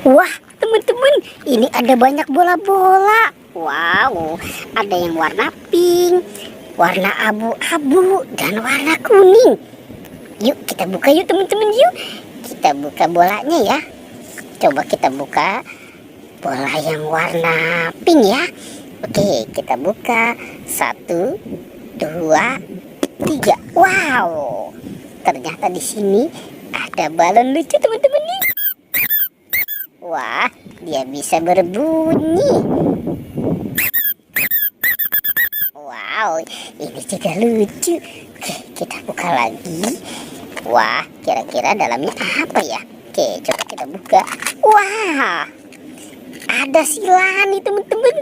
Wah, teman-teman, ini ada banyak bola-bola. Wow, ada yang warna pink, warna abu-abu, dan warna kuning. Yuk, kita buka yuk teman-teman, yuk. Kita buka bolanya ya. Coba kita buka bola yang warna pink ya. Oke, kita buka. 1, 2, 3. Wow, ternyata di sini ada balon lucu teman-teman nih. Wah, dia bisa berbunyi. Wow, ini juga lucu. Oke, kita buka lagi. Wah, kira-kira dalamnya apa ya? Oke, coba kita buka. Wah, ada si Lani teman-teman.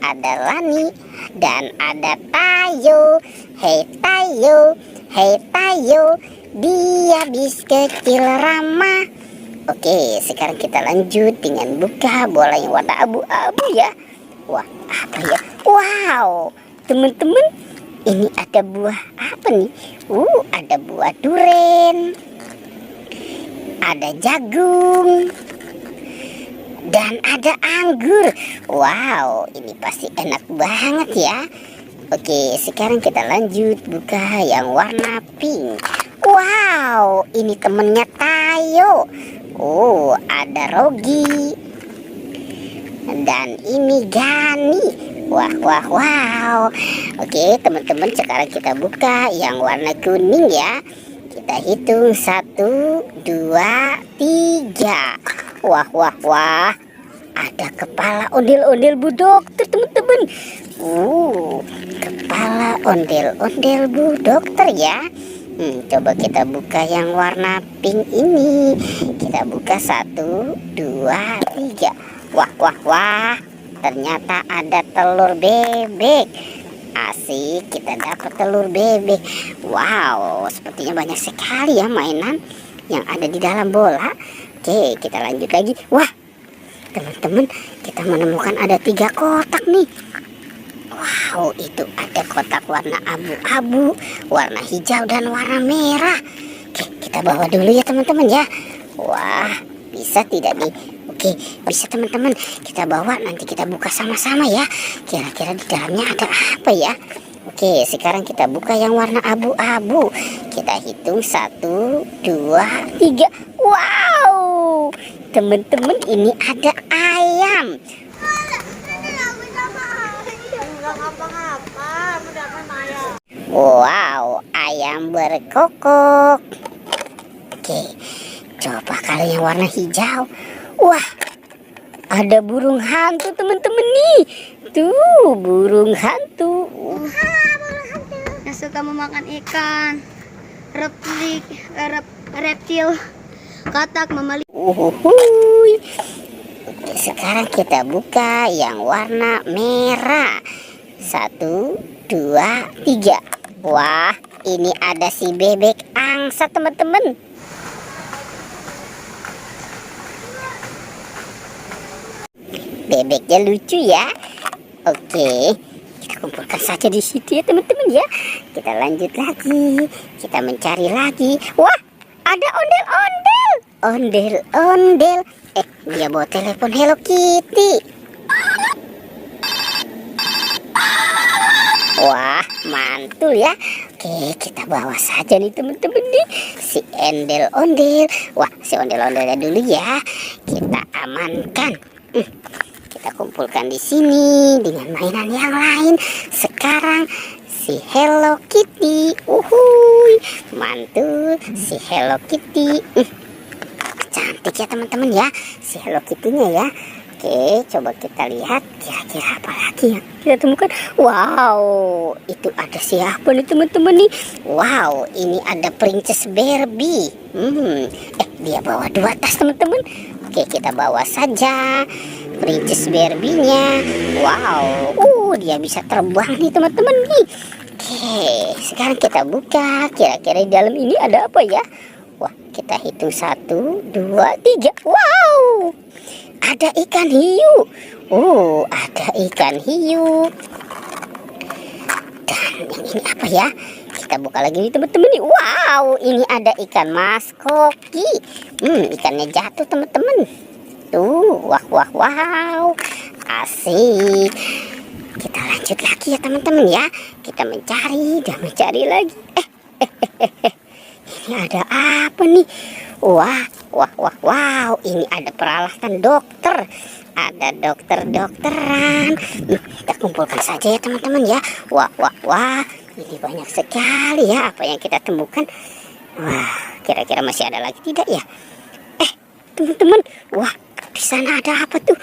Ada Lani dan ada Tayo. Hei Tayo, hei Tayo, dia bis kecil ramah. Oke, sekarang kita lanjut dengan buka bola yang warna abu-abu ya. Wah, apa ya? Wow, teman-teman, ini ada buah apa nih? Ada buah duren, ada jagung, dan ada anggur. Wow, ini pasti enak banget ya. Oke, sekarang kita lanjut buka yang warna pink. Wow, ini temennya Tayo. Ada Rogi. Dan ini Gani. Wow. Oke, teman-teman, sekarang kita buka yang warna kuning ya. Kita hitung 1, 2, 3. Wah. Ada kepala ondel-ondel Bu Dokter, teman-teman. Kepala ondel-ondel Bu Dokter ya. Coba kita buka yang warna pink ini. Kita buka 1, 2, 3. Wah. Ternyata ada telur bebek. Asik, kita dapat telur bebek. Wow, sepertinya banyak sekali ya mainan yang ada di dalam bola. Oke, kita lanjut lagi. Wah, teman-teman, kita menemukan ada 3 kotak nih. Wow, itu ada kotak warna abu-abu, warna hijau, dan warna merah. Oke, kita bawa dulu ya teman-teman ya. Wah, bisa tidak nih? Oke, bisa teman-teman. Kita bawa, nanti kita buka sama-sama ya. Kira-kira di dalamnya ada apa ya? Oke, sekarang kita buka yang warna abu-abu. Kita hitung 1, 2, 3. Wow, teman-teman, ini ada ayam. Wow, ayam berkokok. Oke, coba kalau yang warna hijau. Wah, ada burung hantu teman-teman nih. Tuh, burung hantu. Yang suka memakan ikan, reptil, katak, mamalia. Oke, sekarang kita buka yang warna merah. 1, 2, 3. Wah, ini ada si bebek angsa teman-teman. Bebeknya lucu ya. Oke, kita kumpulkan saja di situ ya teman-teman ya. Kita lanjut lagi. Kita mencari lagi. Wah, ada ondel-ondel. Ondel-ondel. Dia bawa telepon Hello Kitty. Wah, mantul ya. Oke, kita bawa saja nih teman-teman nih si ondel-ondel. Wah, si ondel-ondelnya dulu ya. Kita amankan. Kita kumpulkan di sini dengan mainan yang lain. Sekarang si Hello Kitty. Mantul si Hello Kitty. Cantik ya teman-teman ya si Hello Kitty-nya ya. Oke, coba kita lihat kira-kira apa lagi yang kita temukan. Wow, itu ada siapa nih teman-teman nih? Wow, ini ada Princess Barbie. Dia bawa 2 tas teman-teman. Oke, kita bawa saja Princess Barbie-nya. Wow, dia bisa terbang nih teman-teman nih. Oke, sekarang kita buka. Kira-kira di dalam ini ada apa ya? Wah, kita hitung 1, 2, 3. Wow, ada ikan hiu. Ada ikan hiu. Dan yang ini apa ya? Kita buka lagi nih teman-teman nih. Wow, ini ada ikan mas koki. Ikannya jatuh teman-teman. Tuh, wah, wow. Asik. Kita lanjut lagi ya teman-teman ya. Kita mencari dan mencari lagi. Ini ada apa nih? Wah, wah, wah, wow. Ini ada peralatan dokter. Ada dokter-dokteran. Kita kumpulkan saja ya teman-teman ya. Wah, wah, wah. Ini banyak sekali ya apa yang kita temukan. Wah, kira-kira masih ada lagi tidak ya? Teman-teman, wah, di sana ada apa tuh?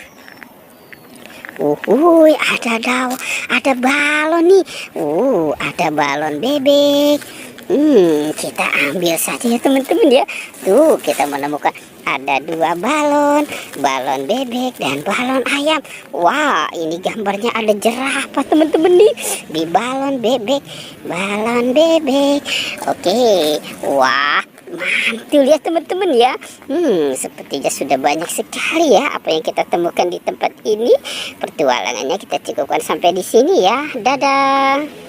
Ada balon nih. Ada balon bebek. Kita ambil saja ya teman-teman ya. Tuh, kita menemukan ada 2 balon, balon bebek dan balon ayam. Wah, ini gambarnya ada jerapah teman-teman nih di balon bebek. Balon bebek. Oke, wah, mantul ya teman-teman ya. Sepertinya sudah banyak sekali ya apa yang kita temukan di tempat ini. Pertualangannya kita cukupkan sampai di sini ya. Dadah.